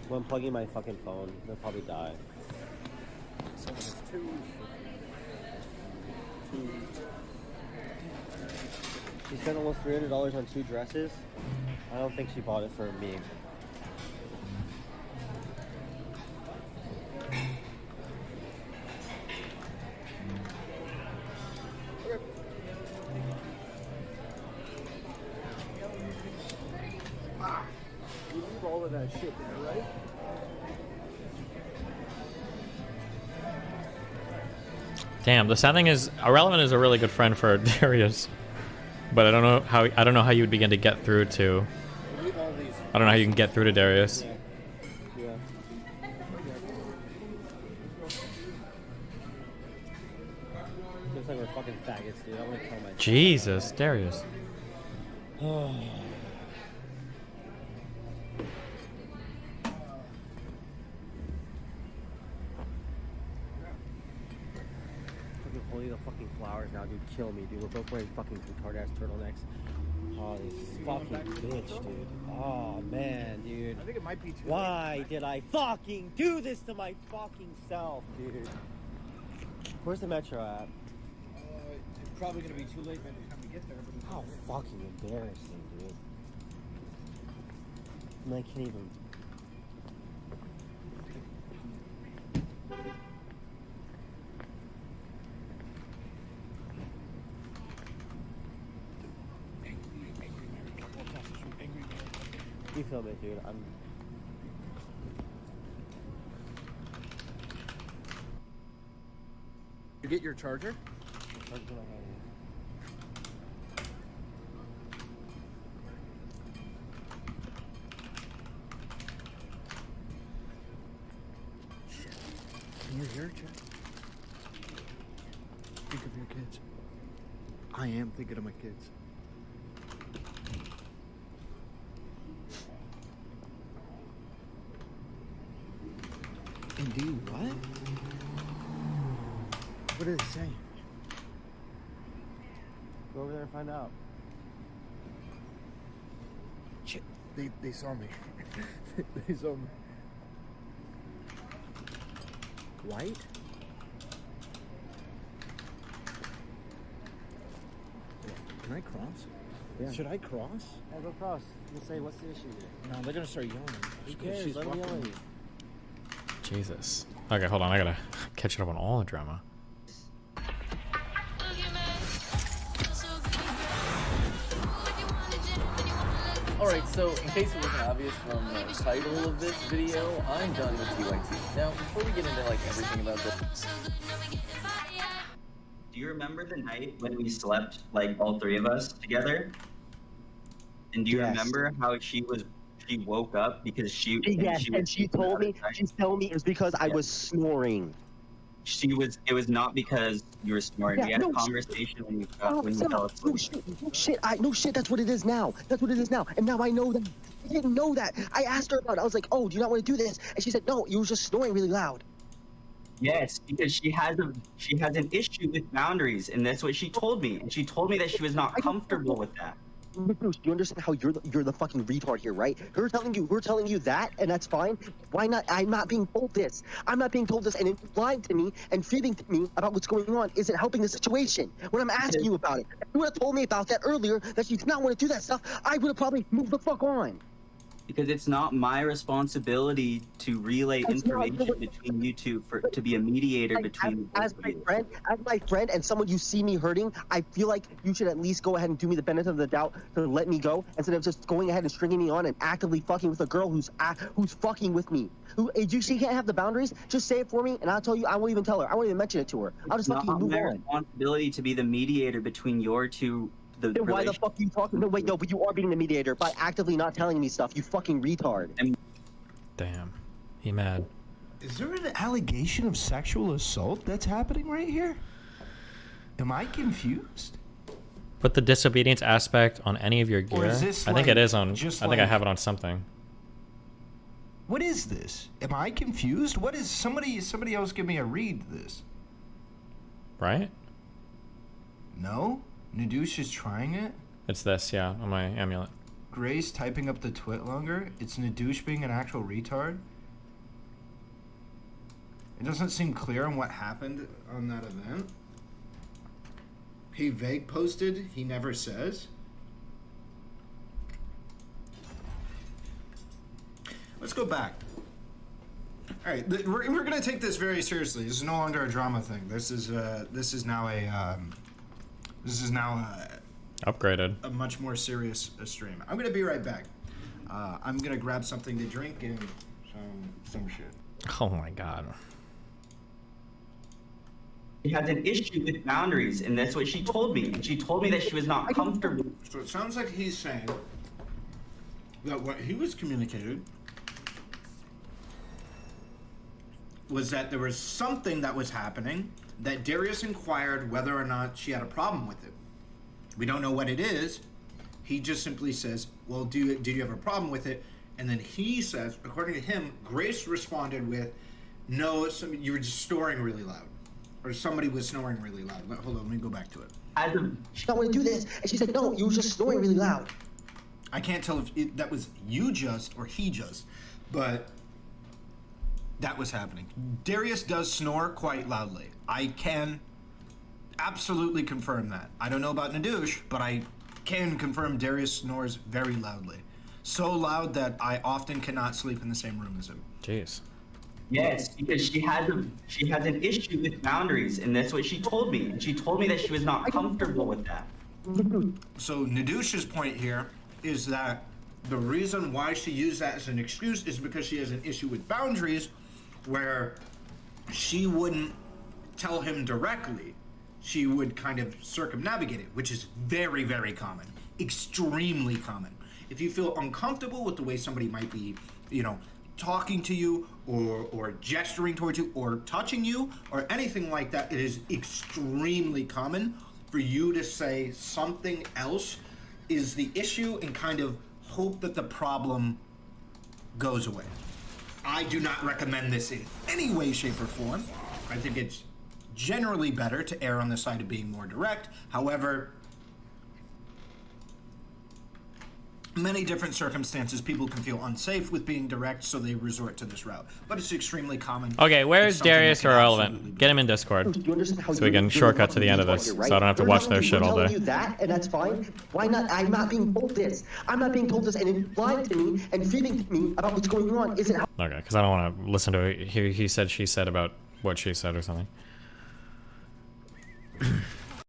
When plugging my fucking phone, they'll probably die. She spent almost $300 on 2 dresses. I don't think she bought it for me. You leave all of that shit there, right? Damn, the sad thing is, Irrelevant is a really good friend for Darius, but I don't know how you would begin to get through to. I don't know how you can get through to Darius. Yeah. Looks like we're fucking faggots, dude. I want to kill myself. Jesus, Darius. Fucking holding the fucking flowers now, dude. Kill me, dude. We're both wearing fucking retard-ass turtlenecks. Oh, this fucking bitch, dude. Oh, man, dude. I think it might be too Why did I fucking do this to my fucking self, dude? Where's the metro at? It's probably gonna be too late by the time we get there. But How fucking embarrassing, dude. I mean, I can't even. You feel me, dude? I'm. You get your charger? Can you hear it, Chad? Think of your kids. I am thinking of my kids. And do what? What are they saying? Go over there and find out. Shit, they saw me. They saw me. White? Can I cross? Yeah. Should I cross? I'll go cross. We'll say, what's the issue here? No, they're gonna start yelling. Who cares? Let them yell at you. Jesus. Okay, hold on. I gotta catch up on all the drama. Alright, so in case it wasn't obvious from the title of this video, I'm done with TYT. Now, before we get into like everything about this... Do you remember the night when we slept, like all three of us together? And do you remember how she woke up because she... Yes, and she told me, she's telling me it was because I was snoring. It was not because you were snoring. We had a conversation when you fell asleep. No shit. That's what it is now. That's what it is now. And now I know that. I didn't know that. I asked her about it. I was like, "Oh, do you not want to do this?" And she said, "No, you were just snoring really loud." Yes, because she has an issue with boundaries, and that's what she told me. And she told me that she was not comfortable with that. Bruce, do you understand how you're the fucking retard here, right? We're telling you that, and that's fine. Why not? I'm not being told this. I'm not being told this, and it's lying to me and feeding to me about what's going on isn't helping the situation. When I'm asking you about it, if you would have told me about that earlier, that you did not want to do that stuff, I would have probably moved the fuck on. Because it's not my responsibility to relay information between you two to be a mediator between as my friend and someone you see me hurting, I feel like you should at least go ahead and do me the benefit of the doubt to let me go instead of just going ahead and stringing me on and actively fucking with a girl who's fucking with me. She can't have the boundaries. Just say it for me, and I'll tell you. I won't even tell her. I won't even mention it to her. I'll just fucking move on. It's not my responsibility to be the mediator between your two. Then why the fuck are you talking? No, wait, no, but you are being the mediator by actively not telling me stuff. You fucking retard. Damn, he mad. Is there an allegation of sexual assault that's happening right here? Am I confused? Put the disobedience aspect on any of your Or gear. is this I think it is on. I just think I have it on something. What is this? Am I confused? What is somebody else give me a read this? Right? No? Nadoosh is trying it? It's this, yeah, on my amulet. Grace typing up the twit longer? It's Nadoosh being an actual retard? It doesn't seem clear on what happened on that event. He vague posted, he never says. Let's go back. Alright, we're gonna take this very seriously. This is no longer a drama thing. This is now upgraded. A much more serious stream. I'm gonna be right back. I'm gonna grab something to drink and some shit. Oh my god. She has an issue with boundaries, and that's what she told me. And she told me that she was not comfortable. So it sounds like he's saying that what he was communicated was that there was something that was happening that Darius inquired whether or not she had a problem with it. We don't know what it is. He just simply says, well, did you have a problem with it? And then he says, according to him, Grace responded with, no, you were just snoring really loud. Or somebody was snoring really loud. Hold on, let me go back to it. She don't want to do this. And she said, no, you were just snoring really loud. I can't tell if that was you just or he just, but that was happening. Darius does snore quite loudly. I can absolutely confirm that. I don't know about Nadoosh, but I can confirm Darius snores very loudly. So loud that I often cannot sleep in the same room as him. Jeez. Yes, because she has an issue with boundaries, and that's what she told me. And she told me that she was not comfortable with that. So Nadoosh's point here is that the reason why she used that as an excuse is because she has an issue with boundaries where she wouldn't tell him directly. She would kind of circumnavigate it, which is very, very common. Extremely common. If you feel uncomfortable with the way somebody might be, talking to you or gesturing towards you or touching you or anything like that, it is extremely common for you to say something else is the issue and kind of hope that the problem goes away. I do not recommend this in any way, shape, or form. I think it's generally better to err on the side of being more direct. However, many different circumstances, people can feel unsafe with being direct, so they resort to this route. But it's extremely common. Okay, where's Darius or Relevant? Get him in Discord so we can shortcut to the end of this, so I don't have to watch their shit all day. You that, and that's fine. Why not? I'm not being told this. I'm not being told this, and it's lying to me and feeding to me about what's going on isn't. Okay, because I don't want to listen to it. He said, she said about what she said or something.